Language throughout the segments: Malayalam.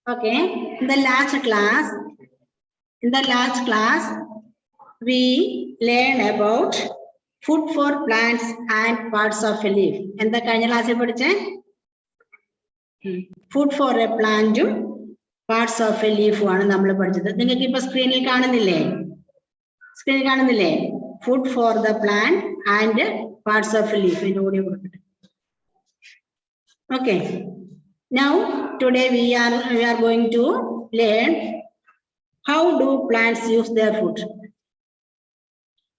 Okay, in the last class, we learn about food for plants and parts of a leaf. In the class, food for a plant, parts of a leaf. Food for the plant and parts of a leaf. Okay. Now, today we are going to learn how do plants use their food.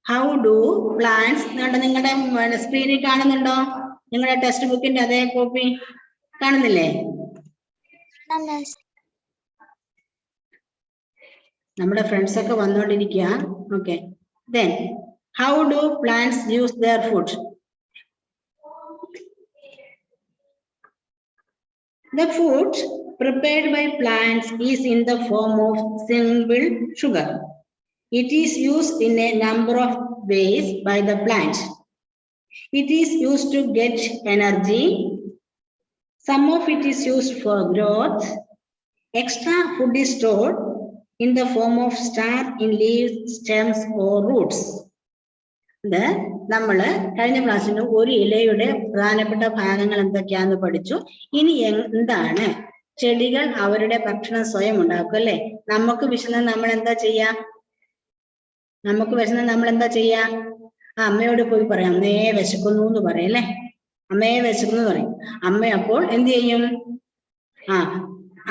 How do plants? Screen test book in the copy. Number friends okay. Then, how do plants use their food? The food prepared by plants is in the form of simple sugar. It is used in a number of ways by the plant. It is used to get energy. Some of it is used for growth. Extra food is stored in the form of starch in leaves, stems or roots. നമ്മള് കഴിഞ്ഞ ക്ലാസ്സിൽ ഒരു ഇലയുടെ പ്രധാനപ്പെട്ട ഭാഗങ്ങൾ എന്തൊക്കെയാന്ന് പഠിച്ചു. ഇനി എന്താണ് ചെടികൾ അവരുടെ ഭക്ഷണം സ്വയം ഉണ്ടാക്കും അല്ലെ. നമുക്ക് വിശന്ന നമ്മൾ എന്താ ചെയ്യാ? അമ്മയോട് പോയി പറയാം, അമ്മയെ വിശക്കുന്നു എന്ന് പറയും അല്ലെ. അമ്മയെ വിശക്കുന്നു പറയും. അമ്മ അപ്പോൾ എന്ത് ചെയ്യും?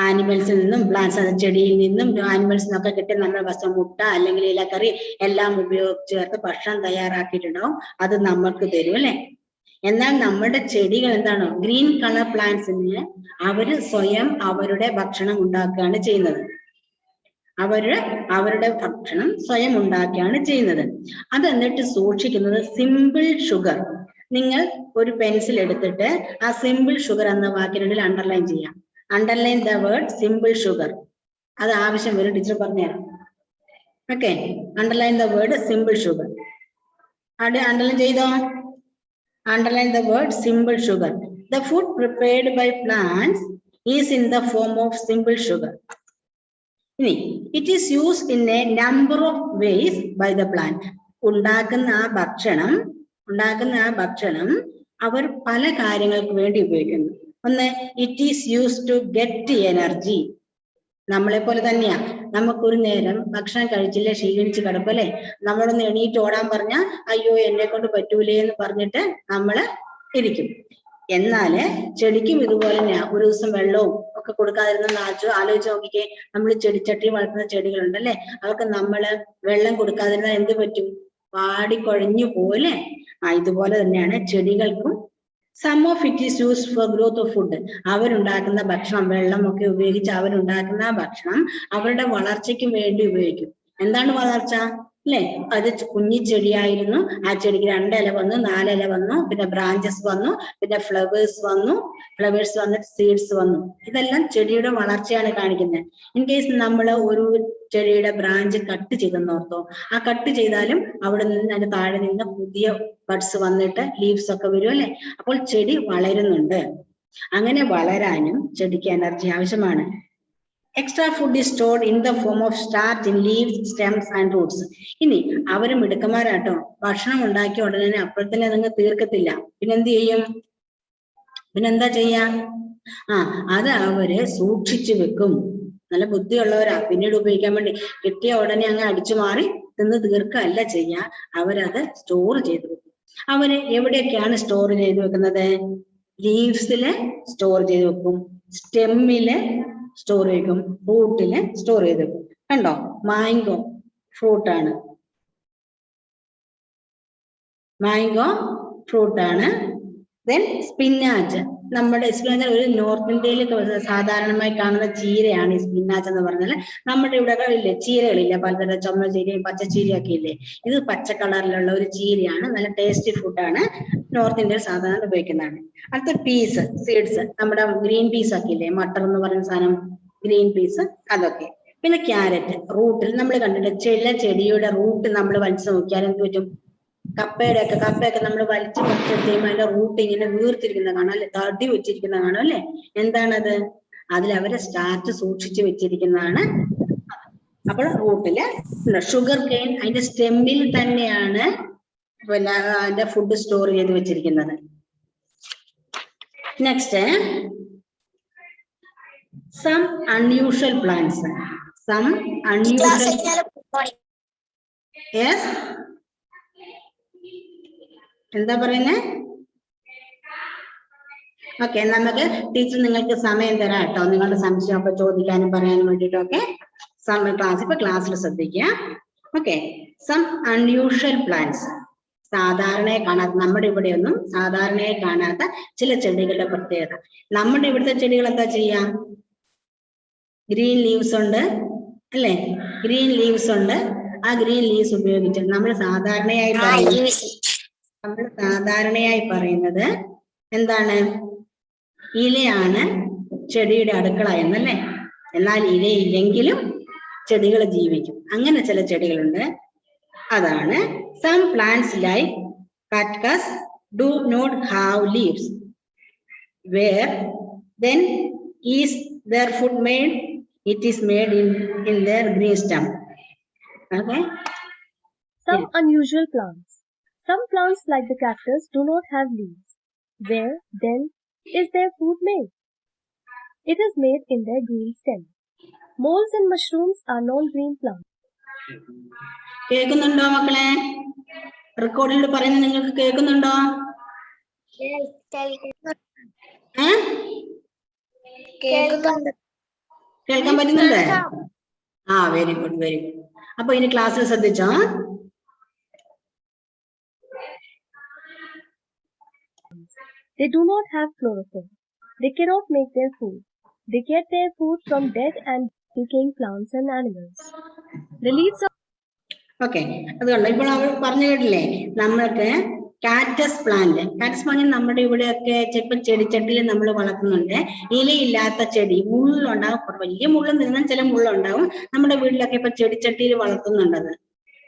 ആനിമൽസിൽ നിന്നും പ്ലാന്റ്സ്, ചെടിയിൽ നിന്നും ആനിമൽസിൽ നിന്നൊക്കെ കിട്ടിയ നമ്മുടെ ഭക്ഷണം, മുട്ട അല്ലെങ്കിൽ ഇലക്കറി എല്ലാം ഉപയോഗിച്ച് ചേർത്ത് ഭക്ഷണം തയ്യാറാക്കിയിട്ടുണ്ടാവും. അത് നമ്മൾക്ക് തരും അല്ലെ. എന്നാൽ നമ്മുടെ ചെടികൾ എന്താണ്? ഗ്രീൻ കളർ പ്ലാന്റ്സിന് അവര് സ്വയം അവരുടെ ഭക്ഷണം ഉണ്ടാക്കുകയാണ് ചെയ്യുന്നത്. അവരുടെ ഭക്ഷണം സ്വയം ഉണ്ടാക്കുകയാണ് ചെയ്യുന്നത്. അത് എന്നിട്ട് സൂക്ഷിക്കുന്നത് സിമ്പിൾ ഷുഗർ. നിങ്ങൾ ഒരു പെൻസിൽ എടുത്തിട്ട് ആ സിമ്പിൾ ഷുഗർ എന്ന വാക്കിനുള്ളിൽ അണ്ടർലൈൻ ചെയ്യാം. Underline the word simple sugar. അത് ആവശ്യം വരും, ടീച്ചർ പറഞ്ഞുതരാം. Okay, underline the word simple sugar. Underline ചെയ്തോ? Underline the word simple sugar. The food prepared by plants is in the form of simple sugar. ഇനി it is used in a number of ways by the plant. ഉണ്ടാക്കുന്ന ആ ഭക്ഷണം അവർ പല കാര്യങ്ങൾക്ക് വേണ്ടി ഉപയോഗിക്കുന്നു. ഒന്ന്, it is used to get energy. നമ്മളെ പോലെ തന്നെയാ. നമുക്കൊരു നേരം ഭക്ഷണം കഴിച്ചില്ല, ക്ഷീണിച്ച് കിടപ്പല്ലേ, നമ്മളൊന്ന് എണീറ്റ് ഓടാൻ പറഞ്ഞാൽ അയ്യോ എന്നെ കൊണ്ട് പറ്റൂലേ എന്ന് പറഞ്ഞിട്ട് നമ്മള് ഇരിക്കും. എന്നാല് ചെടിക്കും ഇതുപോലെ തന്നെയാ. ഒരു ദിവസം വെള്ളവും ഒക്കെ കൊടുക്കാതിരുന്ന ആലോചിച്ച് നോക്കിക്കേ. നമ്മൾ ചെടിച്ചട്ടി വളർത്തുന്ന ചെടികളുണ്ടല്ലേ, അവർക്ക് നമ്മള് വെള്ളം കൊടുക്കാതിരുന്നാൽ എന്ത് പറ്റും? വാടിക്കൊഴഞ്ഞു പോലെ. ഇതുപോലെ തന്നെയാണ് ചെടികൾക്കും. Some of it is used for growth of food. അവരുണ്ടാക്കുന്ന ഭക്ഷണം, വെള്ളമൊക്കെ ഉപയോഗിച്ച് അവരുണ്ടാക്കുന്ന ഭക്ഷണം അവരുടെ വളർച്ചയ്ക്കും വേണ്ടി ഉപയോഗിക്കും. എന്താണ് വളർച്ച അല്ലെ? അത് കുഞ്ഞിച്ചെടിയായിരുന്നു, ആ ചെടിക്ക് 2 ഇല വന്നു, 4 ഇല വന്നു, പിന്നെ ബ്രാഞ്ചസ് വന്നു, പിന്നെ ഫ്ലവേഴ്സ് വന്നിട്ട് സീഡ്സ് വന്നു. ഇതെല്ലാം ചെടിയുടെ വളർച്ചയാണ് കാണിക്കുന്നത്. ഇൻ കേസ് നമ്മൾ ഒരു ചെടിയുടെ ബ്രാഞ്ച് കട്ട് ചെയ്തെന്നോർത്തോ, ആ കട്ട് ചെയ്താലും അവിടെ നിന്ന് അതിന്റെ താഴെ നിന്ന് പുതിയ ബഡ്സ് വന്നിട്ട് ലീവ്സ് ഒക്കെ വരും അല്ലെ. അപ്പോൾ ചെടി വളരുന്നുണ്ട്. അങ്ങനെ വളരാനും ചെടിക്ക് എനർജി ആവശ്യമാണ്. Extra food is stored in the form of starch in leaves, stems and roots. ഇനി അവര് മിടുക്കന്മാരാട്ടോ. ഭക്ഷണം ഉണ്ടാക്കിയ ഉടനെ അപ്പോഴത്തന്നെ നിങ്ങൾ തീർക്കത്തില്ല. പിന്നെന്ത് ചെയ്യും? പിന്നെന്താ ചെയ്യാ? അത് അവര് സൂക്ഷിച്ചു വെക്കും. നല്ല ബുദ്ധിയുള്ളവരാ. പിന്നീട് ഉപയോഗിക്കാൻ വേണ്ടി കിട്ടിയ ഉടനെ അങ്ങ് അടിച്ചു മാറി തിന്ന് തീർക്കല്ല ചെയ്യാ. അവരത് സ്റ്റോർ ചെയ്ത് വെക്കും. അവര് എവിടെയൊക്കെയാണ് സ്റ്റോർ ചെയ്ത് വെക്കുന്നത്? ലീവ്സില് സ്റ്റോർ ചെയ്ത് വെക്കും, സ്റ്റെമ്മില് സ്റ്റോർ ചെയ്യും, റൂട്ടില് സ്റ്റോർ ചെയ്ത് വെക്കും. കണ്ടോ? മാംഗോ ഫ്രൂട്ടാണ്. Then spinach. നമ്മുടെ സ്പിനാച്ച് ഒരു നോർത്ത് ഇന്ത്യയിൽ സാധാരണമായി കാണുന്ന ചീരയാണ് ഈ സ്പിനാച്ച് എന്ന് പറഞ്ഞാൽ. നമ്മുടെ ഇവിടെ ഇല്ലേ ചീരകളില്ല, പലതരം ചുമന്ന ചീരയും പച്ചച്ചീരയൊക്കെ ഇല്ലേ. ഇത് പച്ച കളറിലുള്ള ഒരു ചീരയാണ്. നല്ല ടേസ്റ്റി ഫുഡാണ്. നോർത്ത് ഇന്ത്യയിൽ സാധാരണ ഉപയോഗിക്കുന്നതാണ്. അടുത്ത പീസ്, സീഡ്സ്. നമ്മുടെ ഗ്രീൻ പീസ് ഒക്കെ ഇല്ലേ, മട്ടർ എന്ന് പറയുന്ന സാധനം, ഗ്രീൻ പീസ്, അതൊക്കെ. പിന്നെ ക്യാരറ്റ്. റൂട്ടിൽ നമ്മൾ കണ്ടിട്ട് ചില ചെടിയുടെ റൂട്ട് നമ്മൾ വലിച്ചു നോക്കിയാൽ എന്ത് പറ്റും? കപ്പയൊക്കെ നമ്മൾ വലിച്ചു പറിച്ചെടുത്ത് അതിന്റെ റൂട്ട് ഇങ്ങനെ വീർത്തിരിക്കുന്ന കാണാം അല്ലെ, തടി വെച്ചിരിക്കുന്ന കാണാം അല്ലെ. എന്താണത്? അതിൽ അവര് സ്റ്റാർച്ച് സൂക്ഷിച്ചു വെച്ചിരിക്കുന്നതാണ്. അപ്പോൾ റൂട്ടില് ഷുഗർ കെയിൻ അതിന്റെ സ്റ്റെമ്മിൽ തന്നെയാണ് പിന്നെ അതിന്റെ ഫുഡ് സ്റ്റോർ ചെയ്ത് വെച്ചിരിക്കുന്നത്. Next, some unusual plants. Some unusual, yes, എന്താ പറയുന്നേ? ഓക്കെ, നമുക്ക് ടീച്ചർ നിങ്ങൾക്ക് സമയം തരാം കേട്ടോ, നിങ്ങളുടെ സംശയമൊക്കെ ചോദിക്കാനും പറയാനും വേണ്ടിയിട്ടൊക്കെ ക്ലാസ്സിൽ ശ്രദ്ധിക്കുക. Okay, some unusual plants. സാധാരണയെ കാണാത്ത, നമ്മുടെ ഇവിടെയൊന്നും സാധാരണയായി കാണാത്ത ചില ചെടികളുടെ പ്രത്യേകത. നമ്മുടെ ഇവിടുത്തെ ചെടികൾ എന്താ ചെയ്യാം? ഗ്രീൻ ലീവ്സ് ഉണ്ട് അല്ലേ? ഗ്രീൻ ലീവ്സ് ഉണ്ട്. ആ ഗ്രീൻ ലീവ്സ് ഉപയോഗിച്ച് നമ്മൾ സാധാരണയായി പറയുന്നത് എന്താണ്? ഇലയാണ് ചെടിയുടെ അടുക്കള എന്നല്ലേ? എന്നാൽ ഇലയില്ലെങ്കിലും ചെടികൾ ജീവിക്കും. അങ്ങനെ ചില ചെടികളുണ്ട്. അതാണ് some plants like cactus do not have leaves. Where then is their food made? It is made in their green stem. Okay. Some unusual plants. Some plants like the cactus do not have leaves. Where then is their food made? It is made in their green stem. Moles and mushrooms are non-green plants. കേൾക്കുന്നുണ്ടോ മക്കളെ? റെക്കോർഡിൽ പറയുന്നത് നിങ്ങൾക്ക് കേൾക്കുന്നുണ്ടോ? കേൾക്കാൻ പറ്റുന്നുണ്ട്? Very good, very good. അപ്പൊ ഇനി ക്ലാസ്സിൽ ശ്രദ്ധിച്ചോ. They do not have chlorophyll. They cannot make their food. They get their food from dead and decaying plants and animals. The leaves of okay, അതുകൊണ്ട് ഇപ്പോൾ അവർ പറഞ്ഞു കേട്ടില്ലേ, നമ്മൾക്ക് കാക്ടസ് പ്ലാന്റ്. കാക്ടസ് പ്ലാന്റ് നമ്മുടെ ഇവിടെയൊക്കെ ചിലപ്പോൾ ചെടിച്ചട്ടിയിൽ നമ്മൾ വളർത്തുന്നുണ്ട്. ഇലയില്ലാത്ത ചെടി, മുള്ളുണ്ടാവും, വലിയ മുള്ളും തിന്നാൻ ചില മുള്ളുണ്ടാവും. നമ്മുടെ വീട്ടിലൊക്കെ ഇപ്പൊ ചെടിച്ചട്ടിയിൽ വളർത്തുന്നുണ്ടത്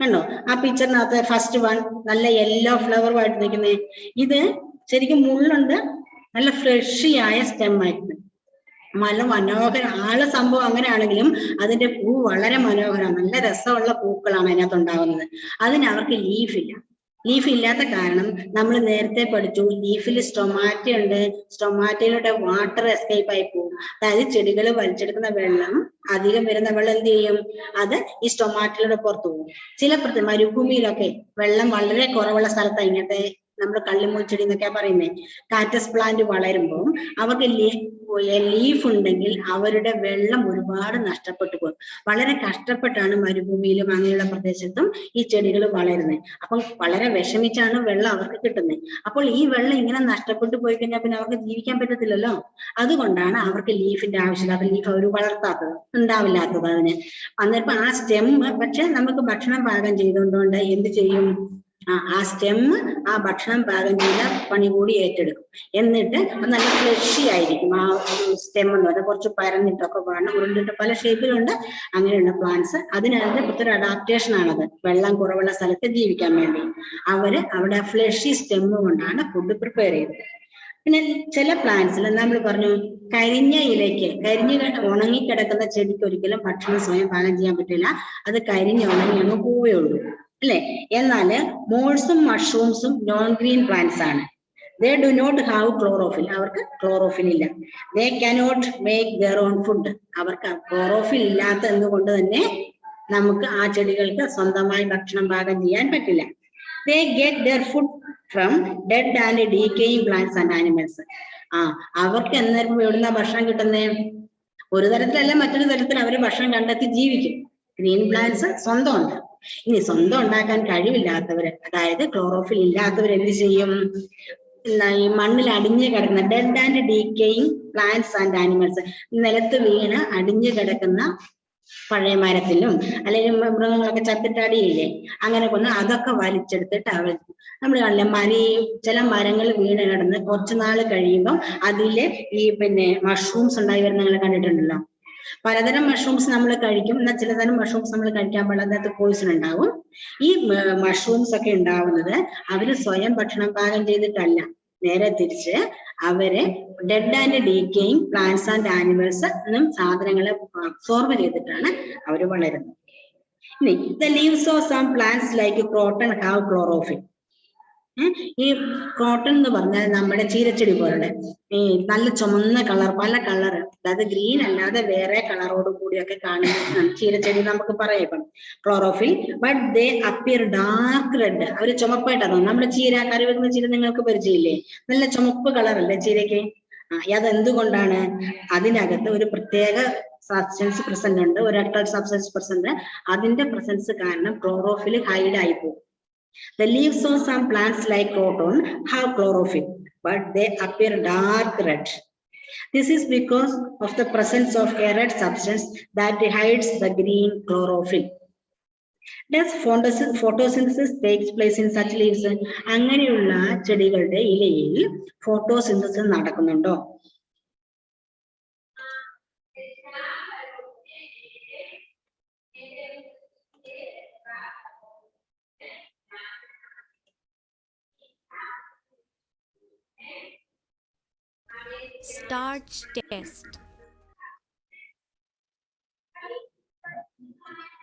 കണ്ടോ? ആ പിക്ചറിനകത്ത് ഫസ്റ്റ് വൺ നല്ല യെല്ലോ ഫ്ലവറുമായിട്ട് നിൽക്കുന്നത്, ഇത് ശരിക്കും മുള്ളുണ്ട്, നല്ല ഫ്രഷി ആയ സ്റ്റെം ആയിട്ട് നല്ല മനോഹരം. സംഭവം അങ്ങനെയാണെങ്കിലും അതിന്റെ പൂ വളരെ മനോഹരമാണ്, നല്ല രസമുള്ള പൂക്കളാണ് അതിനകത്ത് ഉണ്ടാകുന്നത്. അതിന് അവർക്ക് ലീഫില്ല. ലീഫ് ഇല്ലാത്ത കാരണം നമ്മൾ നേരത്തെ പഠിച്ചു, ലീഫിൽ സ്റ്റൊമാറ്റ ഉണ്ട്. സ്റ്റൊമാറ്റയിലൂടെ വാട്ടർ എസ്കേപ്പ് ആയി പോകും. അതായത് ചെടികൾ വലിച്ചെടുക്കുന്ന വെള്ളം, അധികം വരുന്ന വെള്ളം എന്ത് ചെയ്യും? അത് ഈ സ്റ്റൊമാറ്റയിലൂടെ പുറത്തു പോകും. ചില മരുഭൂമിയിലൊക്കെ വെള്ളം വളരെ കുറവുള്ള സ്ഥലത്താണ് ഇങ്ങനത്തെ നമ്മൾ കള്ളിമുൾച്ചെടി എന്നൊക്കെയാ പറയുന്നത്. കാക്ടസ് പ്ലാന്റ് വളരുമ്പോൾ അവർക്ക് ലീഫ് ഉണ്ടെങ്കിൽ അവരുടെ വെള്ളം ഒരുപാട് നഷ്ടപ്പെട്ടു പോകും. വളരെ കഷ്ടപ്പെട്ടാണ് മരുഭൂമിയിലും അങ്ങനെയുള്ള പ്രദേശത്തും ഈ ചെടികൾ വളരുന്നത്. അപ്പം വളരെ വിഷമിച്ചാണ് വെള്ളം അവർക്ക് കിട്ടുന്നത്. അപ്പോൾ ഈ വെള്ളം ഇങ്ങനെ നഷ്ടപ്പെട്ടു പോയി കഴിഞ്ഞാൽ പിന്നെ അവർക്ക് ജീവിക്കാൻ പറ്റത്തില്ലല്ലോ. അതുകൊണ്ടാണ് അവർക്ക് ലീഫിന്റെ ആവശ്യമില്ലാത്ത, ലീഫ് അവർ വളർത്താത്തത്, ഉണ്ടാവില്ലാത്തത് അതിന്. അന്നേരം ആ സ്റ്റെം പക്ഷെ നമുക്ക് ഭക്ഷണം പാകം ചെയ്തുകൊണ്ടുകൊണ്ട് എന്ത് ചെയ്യും? ആ സ്റ്റെം ആ ഭക്ഷണം പാകം ചെയ്ത പണി കൂടി ഏറ്റെടുക്കും. എന്നിട്ട് അത് നല്ല ഫ്ലഷി ആയിരിക്കും. ആ സ്റ്റെം എന്ന് പറഞ്ഞാൽ കുറച്ച് പരന്നിട്ടൊക്കെ വേണം, ഉരുണ്ടിട്ട് പല ഷേപ്പിലുണ്ട് അങ്ങനെയുള്ള പ്ലാന്റ്സ്. അതിനകത്ത് പ്രത്യേക അഡാപ്റ്റേഷൻ ആണത്, വെള്ളം കുറവുള്ള സ്ഥലത്ത് ജീവിക്കാൻ വേണ്ടി. അവര് അവിടെ ഫ്ലഷി സ്റ്റെം കൊണ്ടാണ് ഫുഡ് പ്രിപ്പയർ ചെയ്തത്. പിന്നെ ചില പ്ലാന്റ്സിൽ നമ്മൾ പറഞ്ഞു, കരിഞ്ഞ ഇലയ്ക്ക്, ഉണങ്ങിക്കിടക്കുന്ന ചെടിക്ക് ഒരിക്കലും ഭക്ഷണം സ്വയം പാകം ചെയ്യാൻ പറ്റില്ല. അത് ഉണങ്ങി അങ്ങ് പോവുകയുള്ളൂ അല്ലെ? എന്നാല് മോൾസും മഷ്റൂംസും നോൺ ഗ്രീൻ പ്ലാന്റ്സ് ആണ്. They do not have chlorophyll. അവർക്ക് ക്ലോറോഫിൽ ഇല്ല. They cannot make their own food. അവർക്ക് ക്ലോറോഫിൽ ഇല്ലാത്ത എന്നുകൊണ്ട് തന്നെ നമുക്ക് ആ ചെടികൾക്ക് സ്വന്തമായി ഭക്ഷണം പാകം ചെയ്യാൻ പറ്റില്ല. They get there food from dead and decaying plants and animals. അവർക്ക് എന്നേരം എവിടുന്ന ഭക്ഷണം കിട്ടുന്നത്? ഒരു തരത്തിലല്ല മറ്റൊരു തരത്തിൽ അവർ ഭക്ഷണം കണ്ടെത്തി ജീവിക്കും. ഗ്രീൻ പ്ലാന്റ്സ് സ്വന്തം ഉണ്ട്. ഇനി സ്വന്തം ഉണ്ടാക്കാൻ കഴിവില്ലാത്തവര്, അതായത് ക്ലോറോഫിൽ ഇല്ലാത്തവർ എന്ത് ചെയ്യും? ഈ മണ്ണിൽ അടിഞ്ഞു കിടക്കുന്ന dead and decaying plants and animals, നിലത്ത് വീണ് അടിഞ്ഞു കിടക്കുന്ന പഴയ മരത്തിലും അല്ലെങ്കിൽ മൃഗങ്ങളൊക്കെ ചത്തിട്ടടിയില്ലേ, അങ്ങനെ കൊന്ന് അതൊക്കെ വലിച്ചെടുത്തിട്ട് അവർ, നമ്മൾ കാണില്ല ചില മരങ്ങൾ വീണ് കിടന്ന് കുറച്ചു നാൾ കഴിയുമ്പോൾ അതില് ഈ മഷ്റൂംസ് ഉണ്ടായി വരുന്ന നിങ്ങൾ കണ്ടിട്ടുണ്ടല്ലോ. പലതരം മഷ്റൂംസ് നമ്മൾ കഴിക്കും, എന്നാൽ ചിലതരം മഷ്റൂംസ് നമ്മൾ കഴിക്കാൻ പാടില്ല, അതിനകത്ത് പോയിസൺ ഉണ്ടാവും. ഈ മഷ്റൂംസ് ഒക്കെ ഉണ്ടാവുന്നത് അവര് സ്വയം ഭക്ഷണം പാകം ചെയ്തിട്ടല്ല, നേരെ തിരിച്ച് അവര് dead and decaying plants and animals എന്നും സാധനങ്ങളെ അബ്സോർബ് ചെയ്തിട്ടാണ് അവർ വളരുന്നത്. ഇനി the leaves of some plants like croton have chlorophyll. ഈ ക്രോട്ടൺ എന്ന് പറഞ്ഞാൽ നമ്മുടെ ചീരച്ചെടി പോലുള്ള ഈ നല്ല ചുമന്ന കളർ, പല കളർ, അതായത് ഗ്രീൻ അല്ലാതെ വേറെ കളറോട് കൂടിയൊക്കെ കാണുന്ന ചീരച്ചെടി നമുക്ക് പറയാം chlorophyll. But they appear dark red. അവര് ചുമപ്പായിട്ടാണ്. നമ്മുടെ ചീര, കറി വെക്കുന്ന ചീര നിങ്ങൾക്ക് പരിചയമില്ലേ? നല്ല ചുമപ്പ് കളറല്ലേ ചീരയ്ക്ക്? അതെന്തുകൊണ്ടാണ്? അതിനകത്ത് ഒരു പ്രത്യേക സബ്സ്റ്റൻസ് പ്രസന്റ് ഉണ്ട്, ഒരു അൾട്ടർ സബ്സ്റ്റൻസ് പ്രസന്റ്. അതിന്റെ പ്രസൻസ് കാരണം ക്ലോറോഫിൽ ഹൈഡ് ആയി പോകും. The leaves of some plants like croton have chlorophyll, but they appear dark red. This is because of the presence of a red substance that hides the green chlorophyll. Does photosynthesis takes place in such leaves? അങ്ങനെയുള്ള ചെടികളുടെ ഇലയിൽ ഫോട്ടോസിന്തസിസ് നടക്കുന്നുണ്ടോ? Starch test.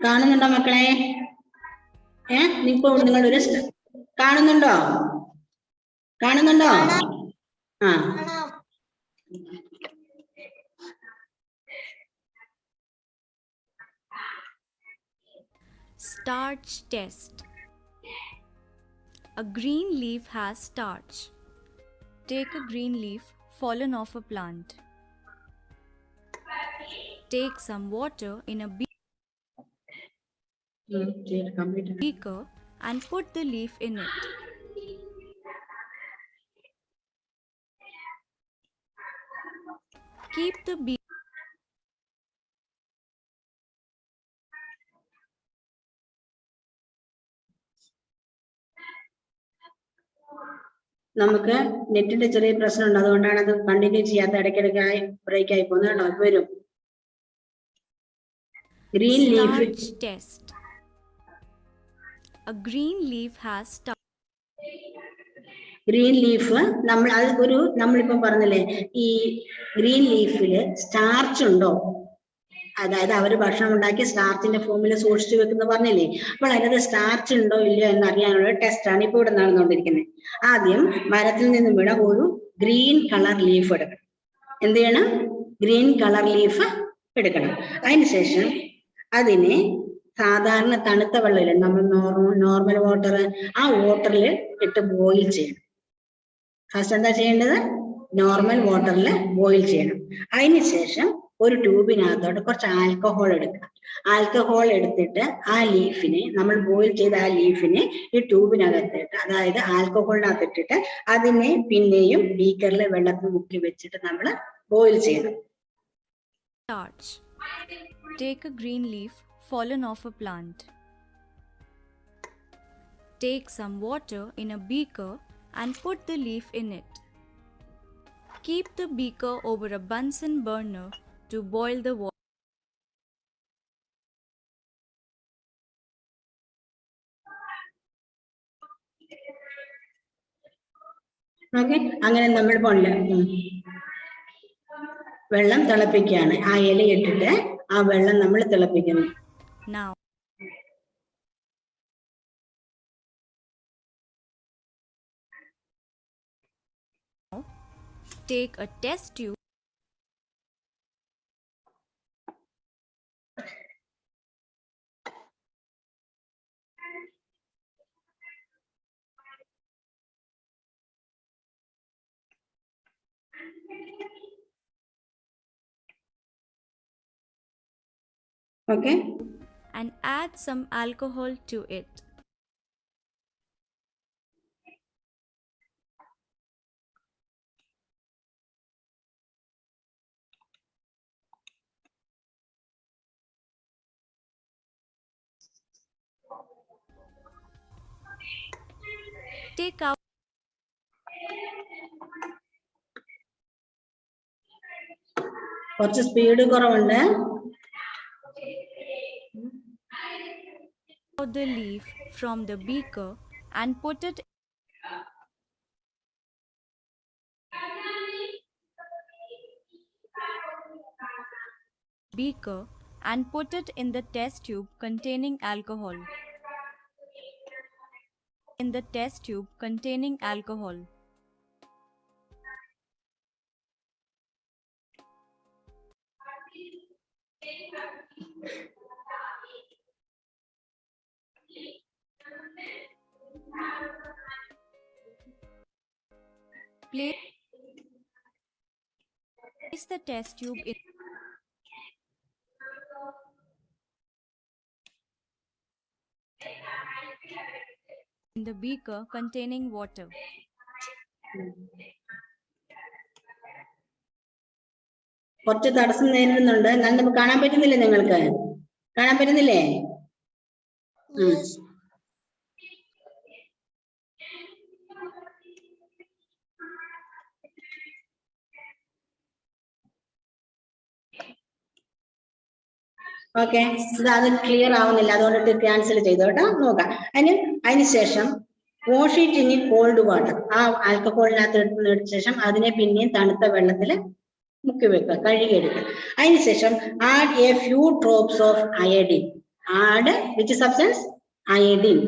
കാണുന്നുണ്ടോ മക്കളെ? നിങ്ങളൊരു കാണുന്നുണ്ടോ? ആ, Starch test. A green leaf has starch. Take a green leaf fallen off a plant. Take some water in a beaker and put the leaf in it. Keep the beaker നമുക്ക് നെറ്റിന്റെ ചെറിയ പ്രശ്നമുണ്ട്, അതുകൊണ്ടാണ് അത് കണ്ടിന്യൂ ചെയ്യാത്ത, ഇടയ്ക്കിടയ്ക്കായി ബ്രേക്ക് ആയി പോകുന്നത് കേട്ടോ. വരും. Green leaf test. A green leaf has starch. Green leaf നമ്മളിപ്പം പറഞ്ഞില്ലേ, ഈ ഗ്രീൻ ലീഫില് സ്റ്റാർച്ച് ഉണ്ടോ? അതായത് അവര് ഭക്ഷണം ഉണ്ടാക്കി സ്റ്റാർച്ചിന്റെ ഫോമിൽ സൂക്ഷിച്ചു വെക്കുന്ന പറഞ്ഞില്ലേ? അപ്പോൾ അതിനകത്ത് സ്റ്റാർച്ച് ഉണ്ടോ ഇല്ലയോ എന്നറിയാനുള്ള ടെസ്റ്റാണ് ഇപ്പൊ ഇവിടെ നടന്നുകൊണ്ടിരിക്കുന്നത്. ആദ്യം മരത്തിൽ നിന്നും വീണ ഒരു ഗ്രീൻ കളർ ലീഫ് എടുക്കണം. എന്ത് ചെയ്യണം? ഗ്രീൻ കളർ ലീഫ് എടുക്കണം. അതിനുശേഷം അതിനെ സാധാരണ തണുത്ത വെള്ളമില്ല, നമ്മൾ നോർമൽ വാട്ടർ, ആ വാട്ടറിൽ ഇട്ട് ബോയിൽ ചെയ്യണം. ഫസ്റ്റ് എന്താ ചെയ്യേണ്ടത്? നോർമൽ വാട്ടറിൽ ബോയിൽ ചെയ്യണം. അതിനുശേഷം ഒരു ട്യൂബിനകത്തോട്ട് കുറച്ച് ആൽക്കഹോൾ എടുക്കുക. ആൽക്കഹോൾ എടുത്തിട്ട് ആ ലീഫിനെ, നമ്മൾ ബോയിൽ ചെയ്ത ആ ലീഫിനെ ഈ ട്യൂബിനകത്തിട്ട്, അതായത് ആൽക്കഹോളിനകത്തിട്ടിട്ട് അതിനെ പിന്നെയും ബീക്കറിൽ വെള്ളത്തിൽ മുക്കി വെച്ചിട്ട് നമ്മൾ ബോയിൽ ചെയ്യണം. Starch. Take a green leaf fallen off a plant. Take some water in a beaker and put the leaf in it. Keep the beaker over a Bunsen burner to boil the water. Okay, അങ്ങനെ നമ്മൾ വെള്ളം തിളപ്പിക്കുകയാണ്. ആ ഇല ഇട്ടിട്ട് ആ വെള്ളം നമ്മൾ തിളപ്പിക്കുന്നു. Now, take a test tube. Okay. And add some alcohol to it. Take out കുറച്ച് സ്പീഡ് കുറവുണ്ട്. the leaf from the beaker and put it beaker and put it in the test tube containing alcohol. In the test tube containing alcohol. Place the test tube in the beaker containing water. കുറച്ച് തടസ്സം നേരിടുന്നുണ്ട്. എന്നാൽ നമുക്ക് കാണാൻ പറ്റുന്നില്ലേ? നിങ്ങൾക്ക് കാണാൻ പറ്റുന്നില്ലേ? ഓക്കെ, അത് ക്ലിയർ ആവുന്നില്ല, അതുകൊണ്ടിട്ട് ക്യാൻസൽ ചെയ്തു കേട്ടോ. നോക്കാം. അതിനുശേഷം wash it in called water. ആ ആൽക്കഹോളിനകത്ത് എടുത്തതിന് ശേഷം അതിനെ പിന്നെയും തണുത്ത വെള്ളത്തിൽ മുക്കി വെക്കുക, കഴുകിയെടുക്കുക. അതിനുശേഷം add A few drops of iodine. Add which substance? Iodine.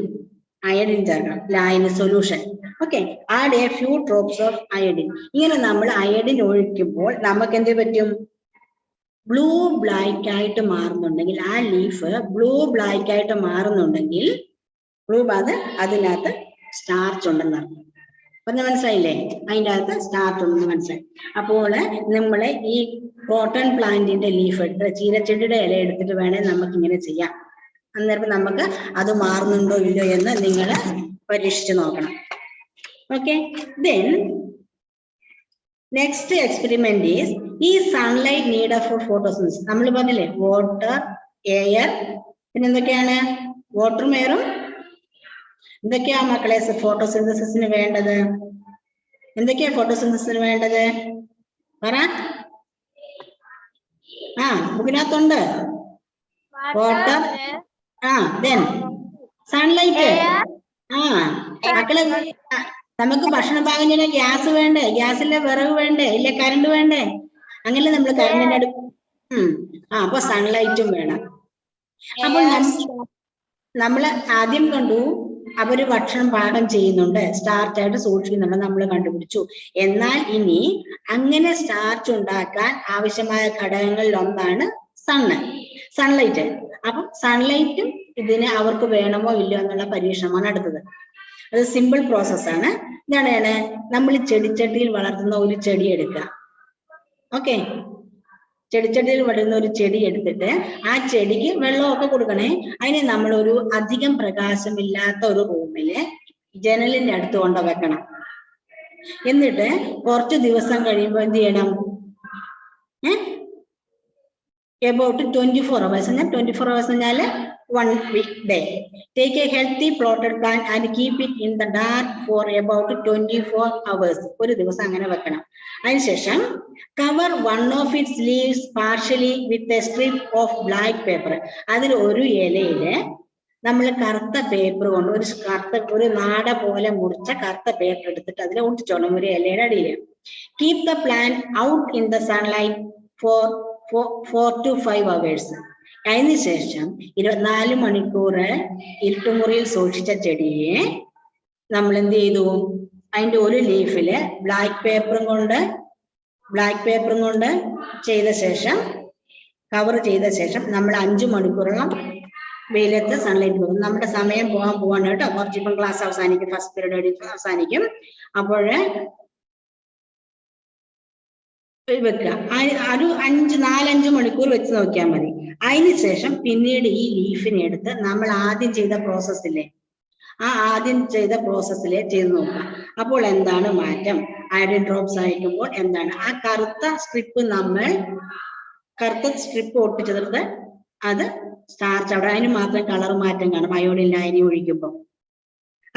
Iodine ചേർക്കണം, ലായനി solution. Okay, add A few drops of iodine. ഇങ്ങനെ നമ്മൾ അയഡിൻ ഒഴിക്കുമ്പോൾ നമുക്ക് എന്ത് പറ്റും? ബ്ലൂ ബ്ലാക്ക് ആയിട്ട് മാറുന്നുണ്ടെങ്കിൽ, ആ ലീഫ് ബ്ലൂ ബ്ലാക്ക് ആയിട്ട് മാറുന്നുണ്ടെങ്കിൽ അതിനകത്ത് സ്റ്റാർച്ച് ഉണ്ടെന്ന് അർത്ഥം. പറഞ്ഞ മനസ്സിലായില്ലേ? അതിൻ്റെ അകത്ത് സ്റ്റാർച്ച് ഉണ്ടെന്ന് മനസ്സിലായി. അപ്പോൾ നമ്മളെ ഈ കോട്ടൺ പ്ലാന്റിന്റെ ലീഫ് എടുത്ത്, ചീരച്ചെടിയുടെ ഇല എടുത്തിട്ട് വേണേൽ നമുക്ക് ഇങ്ങനെ ചെയ്യാം. അന്നേരം നമുക്ക് അത് മാറുന്നുണ്ടോ ഇല്ലയോ എന്ന് നിങ്ങൾ പരീക്ഷിച്ച് നോക്കണം. Okay, then next experiment is sunlight need for photosynthesis. നമ്മൾ പറഞ്ഞില്ലേ, വാട്ടർ, എയർ, പിന്നെ എന്തൊക്കെയാണ്? വാട്ടറും എയറും. എന്തൊക്കെയാ മക്കളെ ഫോട്ടോസിന്തസിസിന് വേണ്ടത്? എന്തൊക്കെയാ ഫോട്ടോസിന്തസിസിന് വേണ്ടത്? പറ. ബുക്കിനകത്തുണ്ട്. Water, then sunlight. മക്കളെ, നമുക്ക് ഭക്ഷണം പാകം ചെയ്യാൻ ഗ്യാസ് വേണ്ടേ? ഗ്യാസിലെ വിറക് വേണ്ടേ? ഇല്ല കറണ്ട് വേണ്ടേ? അങ്ങനെ നമ്മൾ കറണ്ടിന്റെ അടുപ്പ്. അപ്പൊ സൺലൈറ്റും വേണം. അപ്പോൾ നമ്മൾ ആദ്യം കണ്ടു അവര് ഭക്ഷണം പാകം ചെയ്യുന്നുണ്ട്, സ്റ്റാർച്ച് ആയിട്ട് സൂക്ഷിക്കുന്നുണ്ട്, നമ്മൾ കണ്ടുപിടിച്ചു. എന്നാൽ ഇനി അങ്ങനെ സ്റ്റാർച്ച് ഉണ്ടാക്കാൻ ആവശ്യമായ ഘടകങ്ങളിൽ ഒന്നാണ് സൺലൈറ്റ്. അപ്പൊ സൺലൈറ്റും ഇതിന് അവർക്ക് വേണമോ ഇല്ലയോ എന്നുള്ള പരീക്ഷണമാണ് അടുത്തത്. അത് സിമ്പിൾ പ്രോസസ്സാണ്. എന്താണ്? നമ്മൾ ചെടിച്ചട്ടിയിൽ വളർത്തുന്ന ഒരു ചെടി എടുക്കുക. ഓക്കെ, ചെടിച്ചട്ടിയിൽ വളരുന്ന ഒരു ചെടി എടുത്തിട്ട് ആ ചെടിക്ക് വെള്ളമൊക്കെ കൊടുക്കണേ. അതിനെ നമ്മൾ ഒരു അധികം പ്രകാശമില്ലാത്ത ഒരു റൂമില് ജനലിന്റെ അടുത്ത് കൊണ്ട് വെക്കണം. എന്നിട്ട് കുറച്ച് ദിവസം കഴിയുമ്പോൾ എന്ത് ചെയ്യണം? about 24 hours. 24 hours എന്നാൽ 1 day. Take a healthy potted plant and keep it in the dark for about 24 hours. ഒരു ദിവസം അങ്ങനെ വെക്കണം. അതിനുശേഷം cover one of its leaves partially with a strip of black paper. അതിൽ ഒരു ഇലയില് നമ്മൾ കറുത്ത പേപ്പർ കൊണ്ട് ഒരു നാട പോലെ മുറിച്ച കറുത്ത പേപ്പർ എടുത്തിട്ട് അതിൽ ഒട്ടിച്ചോണം ഒരു ഇലയുടെ അടിയിൽ. Keep the plant out in the sunlight for 4 to 5 hours. അതിനുശേഷം 24 മണിക്കൂർ ഇരുട്ടുമുറിയിൽ സൂക്ഷിച്ച ചെടിയെ നമ്മൾ എന്ത് ചെയ്തു? അതിന്റെ ഒരു ലീഫില് ബ്ലാക്ക് പേപ്പറും കൊണ്ട് ചെയ്ത ശേഷം കവർ ചെയ്ത ശേഷം നമ്മൾ 5 മണിക്കൂറോളം വെയിലത്ത് സൺലൈറ്റ് പോകും. നമ്മുടെ സമയം പോവാണ് കേട്ടോ. കുറച്ചിപ്പം ക്ലാസ് അവസാനിക്കും, ഫസ്റ്റ് പീരീഡ് അവസാനിക്കും. അപ്പോൾ വെക്കുക. ഒരു 4-5 മണിക്കൂർ വെച്ച് നോക്കിയാൽ മതി. അതിനുശേഷം പിന്നീട് ഈ ലീഫിനെ എടുത്ത് നമ്മൾ ആദ്യം ചെയ്ത പ്രോസസ്സില്ലേ, ആദ്യം ചെയ്ത പ്രോസസ്സിലെ ചെയ്ത് നോക്കുക. അപ്പോൾ എന്താണ് മാറ്റം? അയഡിൻ ഡ്രോപ്സ് അയക്കുമ്പോൾ എന്താണ്? ആ കറുത്ത സ്ട്രിപ്പ് ഒട്ടിച്ചെടുത്ത് അത് സ്റ്റാർച്ച് അവിടെ, അതിന് മാത്രം കളർ മാറ്റം കാണും അയോഡിൻ ലായനി ഒഴിക്കുമ്പോൾ.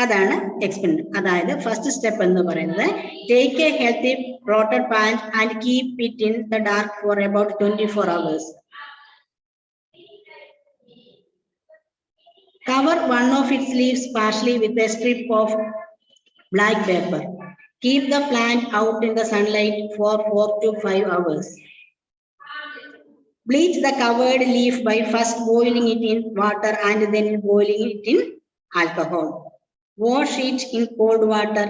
അതാണ് എക്സ്പെരിമെന്റ്. അതായത് ഫസ്റ്റ് സ്റ്റെപ്പ് എന്ന് പറയുന്നത് take A healthy potted plant and keep it in the dark for about 24 hours. Cover one of its leaves partially with a strip of black paper. Keep the plant out in the sunlight for 4 to 5 hours. Bleach the covered leaf by first boiling it in water and then boiling it in alcohol. Wash it in cold water.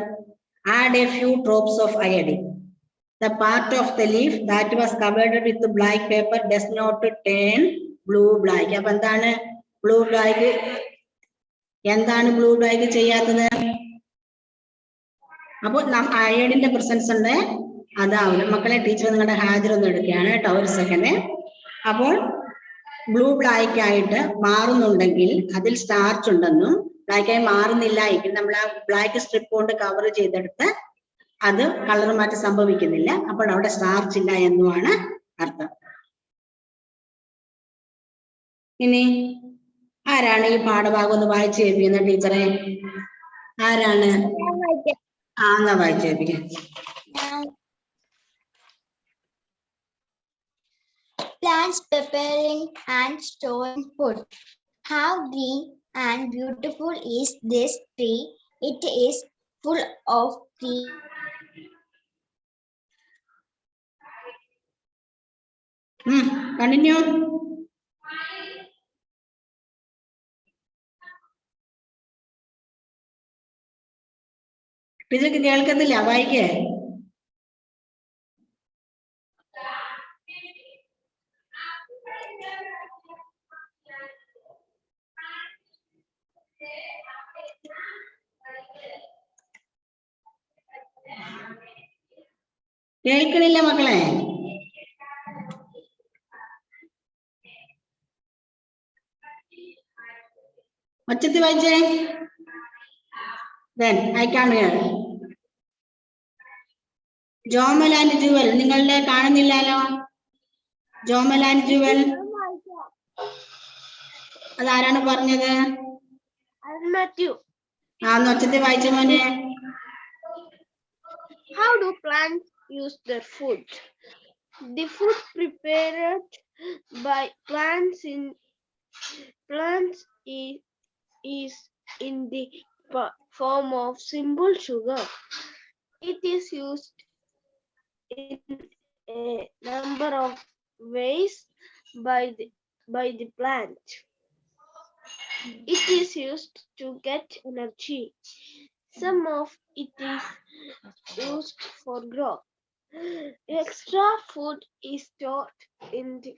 Add a few drops of iodine. The part of the leaf that was covered with black paper does not turn blue black. അപ്പൊ എന്താണ് blue black? എന്താണ് blue black ചെയ്യാത്തത്? അപ്പോൾ അയഡിന്റെ പ്രസൻസ് ഉണ്ട്, അതാവില്ല. മക്കളെ ടീച്ചർ നിങ്ങളുടെ ഹാജർ ഒന്ന് എടുക്കുകയാണ് കേട്ടോ, ഒരു സെക്കൻഡ്. അപ്പോൾ ബ്ലൂ ബ്ലാക്ക് ആയിട്ട് മാറുന്നുണ്ടെങ്കിൽ അതിൽ സ്റ്റാർച്ച് ഉണ്ടെന്നും, ബ്ലാക്കായി മാറുന്നില്ല എങ്കിൽ നമ്മൾ ആ ബ്ലാക്ക് സ്ട്രിപ്പ് കൊണ്ട് കവർ ചെയ്തെടുത്ത് അത് കളർ മാറ്റം സംഭവിക്കുന്നില്ല, അപ്പോൾ അവിടെ സ്റ്റാർച്ച് ഇല്ല എന്നുമാണ് അർത്ഥം. ഇനി ആരാണ് ഈ പാഠഭാഗം ഒന്ന് വായിച്ചു കേൾപ്പിക്കുന്നത് ടീച്ചറെ? ആരാണ്? എന്നാ വായിച്ചു കേൾപ്പിക്കാം. Plants preparing and storing food. How green and beautiful is this tree? It is full of green. Continue. ടീച്ചർക്ക് കേൾക്കത്തില്ല, വായിക്കേ. കേൾക്കണില്ല മക്കളെ? ഒച്ചത്തി വായിച്ചേ. Then I can hear. Jomal and Jewel നിങ്ങളുടെ കാണുന്നില്ലല്ലോ. ജോമൽ ആൻഡ് ജുവൽ അതാരാണ് പറഞ്ഞത്? ഒച്ചത്തി വായിച്ച മോനെ. How do plants use their food? The food prepared by plants is in the form of simple sugar. It is used in a number of ways by the plant. It is used to get energy. Some of it is used for growth. Extra food is stored in the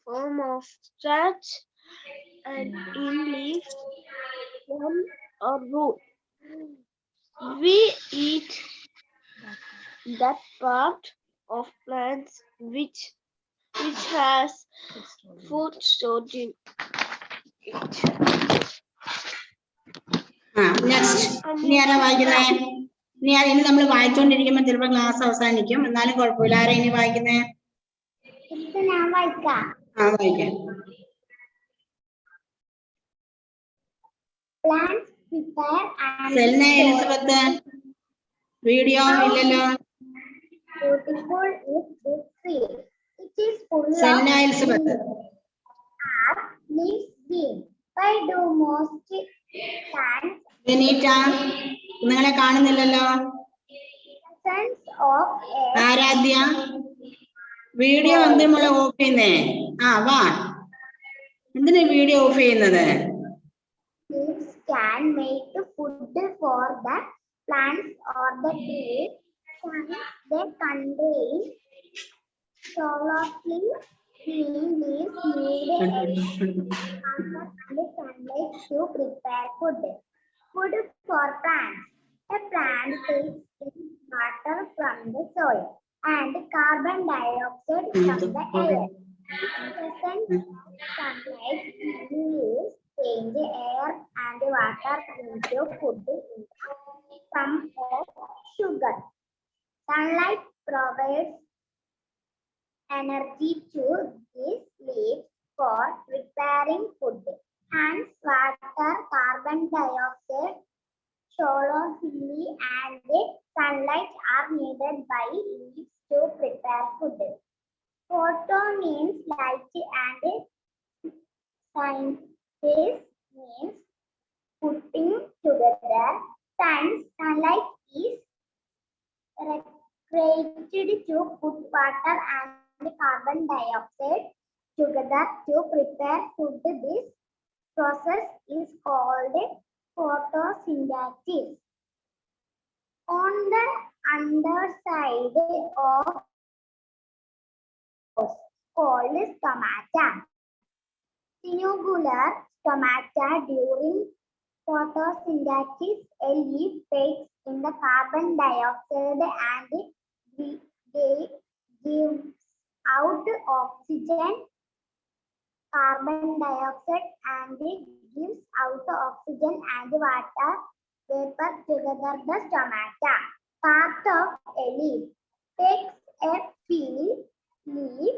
form of starch and in leaves, stem or root. We eat that part of plants which has food stored in it. Next ഇനി ആരാ വായിക്കുന്നേ? ഇനി നമ്മൾ വായിച്ചോണ്ടിരിക്കുമ്പോ ചിലപ്പോ ക്ലാസ് അവസാനിക്കും, എന്നാലും കുഴപ്പമില്ല. ആരാ ഇനി വായിക്കുന്നേ? വായിക്കാം. സെൽന എലിസബത്ത് വീഡിയോ ഇല്ലല്ലോ. സെൽന എലിസബത്ത് ജനീറ്റ നിങ്ങളെ കാണുന്നില്ലല്ലോ. ആരാധ്യ വീഡിയോ എന്തിനുള്ള ഓഫ് ചെയ്യുന്നേ? വാ, എന്തിനാ വീഡിയോ ഓഫ് ചെയ്യുന്നത്? Can make food for the plants or the trees. They contain chlorophyll. Green leaves need and sunlight to prepare food. Food for plants. A plant takes in water from the soil and carbon dioxide from the air. Present sunlight leaves change air and water into food in the form of sugar. Sunlight provides energy to these leaves for preparing food. Hence, water, carbon dioxide, chlorophyll, and sunlight are needed by leaves to prepare food. Photo means light and scientist means putting together. Sunlight is created to put water and carbon dioxide together to prepare food. This process is called photosynthesis. On the underside of called stomata. Sinugular stomata. During photosynthesis, a leaf takes in the carbon dioxide and gives out oxygen. Carbon dioxide and gives out oxygen and water vapor together. The stomata, part of a leaf, takes a peel leaf.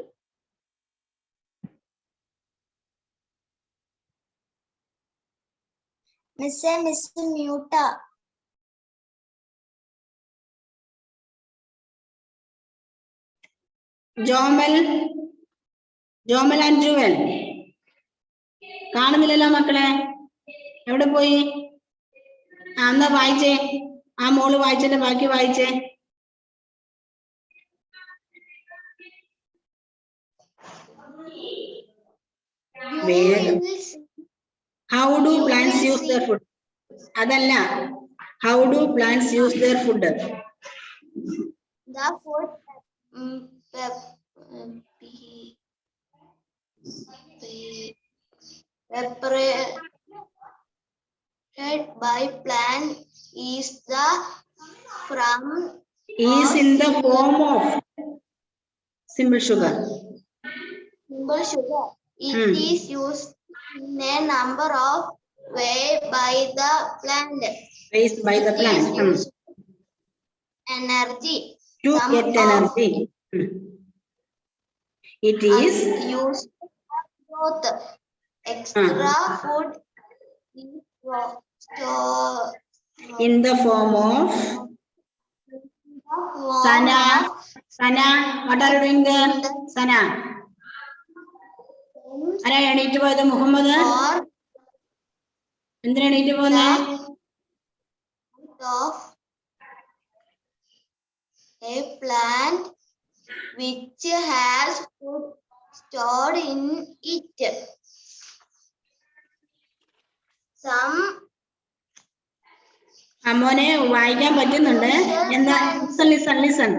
Miss Muta. Jomal and Jewel കാണുന്നില്ലല്ലോ മക്കളെ, എവിടെ പോയി? എന്നാ വായിച്ചേ, ആ മോള് വായിച്ചതിന്റെ ബാക്കി വായിച്ചേ. How do plants use their food? അതല്ല, how do plants use their food? The food prepared by plant is in the form of simple sugar. simple sugar. It is used in a number of ways by the plant. Energy. To get energy. It is used for growth. Extra food is stored in the form of Sana. What are you doing there? Sana. ആരാ എണീറ്റ് പോയത്? മുഹമ്മദ് എന്തിനാ എണീറ്റ് പോന്നെ? A plant which has food stored in it. അമ്മോനെ വായിക്കാൻ പറ്റുന്നുണ്ട്. എന്താ? ലിസൺ